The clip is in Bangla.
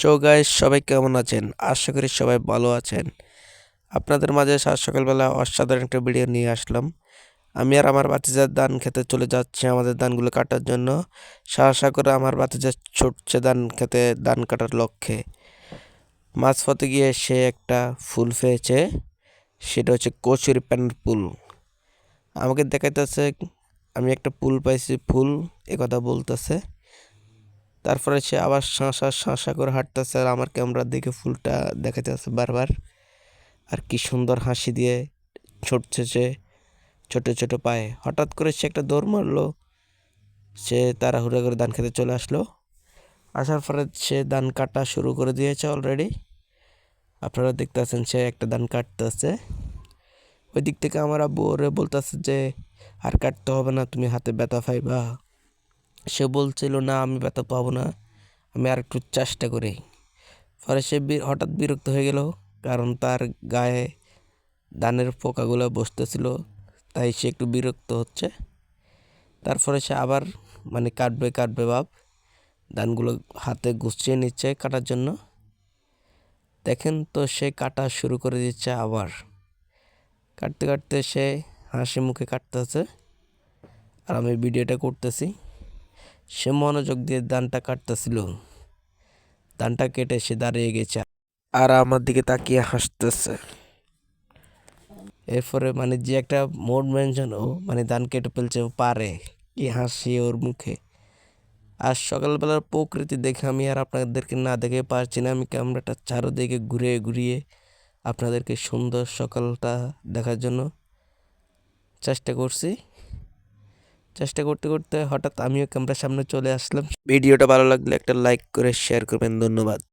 সো গাইস, সবাই কেমন আছেন? আশা করি সবাই ভালো আছেন। আপনাদের মাঝে সাত সকালবেলা অসাধারণ একটা ভিডিও নিয়ে আসলাম। আমি আর আমার ভাতিজার ধান খেতে চলে যাচ্ছি আমাদের ধানগুলো কাটার জন্য। সাহসা করে আমার ভাতিজা ছুটছে ধান খেতে ধান কাটার লক্ষ্যে। মাঝপথে গিয়ে সে একটা ফুল পেয়েছে, সেটা হচ্ছে কচুরি পানার ফুল। আমাকে দেখাইতেছে আমি একটা ফুল পাইছি, ফুল কথা বলতেছে। তারপরে সে আবার শাঁসা করে হাঁটতেছে আর আমার ক্যামেরার দিকে ফুলটা দেখাইতেছে বারবার। আর কি সুন্দর হাসি দিয়ে ছুটছে সে ছোট ছোট পায়ে। হঠাৎ করে সে একটা দৌড় মারলো, সে তাড়াহুড়া করে ধান খেতে চলে আসলো। আসার পরে সে ধান কাটা শুরু করে দিয়েছে অলরেডি। আপনারা দেখতেছেন সে একটা ধান কাটতেছে। ওই দিক থেকে আমার আব্বু ওরে বলতেছে যে আর কাটতে হবে না, তুমি হাতে ব্যথা পাইবা। সে বলছিল না, আমি ব্যথা পাবো না, আমি আর একটু চেষ্টা করি। পরে সে হঠাৎ বিরক্ত হয়ে গেল, কারণ তার গায়ে ধানের পোকাগুলো বসতেছিল, তাই সে একটু বিরক্ত হচ্ছে। তারপরে সে আবার কাটবে কাটবে ভাব, ধানগুলো হাতে গুছিয়ে নিচ্ছে কাটার জন্য। দেখেন তো সে কাটা শুরু করে দিচ্ছে আবার। কাটতে কাটতে সে হাসি মুখে কাটতেছে আর আমি ভিডিওটা করতেছি। সে মনোযোগ দিয়ে ধানটা কাটতেছিল। ধানটা কেটে সে দাঁড়িয়ে গেছে আর আমার দিকে তাকিয়ে হাসতেছে। এরপরে যে একটা মোড মেনশন, ও ধান কেটে ফেলছে, ও পারে, কি হাসি ওর মুখে। আর সকালবেলার প্রকৃতি দেখে আমি আর আপনাদেরকে না দেখে পারছি না। আমি ক্যামেরাটা চারদিকে ঘুরিয়ে ঘুরিয়ে আপনাদেরকে সুন্দর সকালটা দেখার জন্য চেষ্টা করছি। চেষ্টা করতে করতে হঠাৎ আমিও ক্যামেরার সামনে চলে আসলাম। ভিডিওটা ভালো লাগলে একটা লাইক করে শেয়ার করবেন। ধন্যবাদ।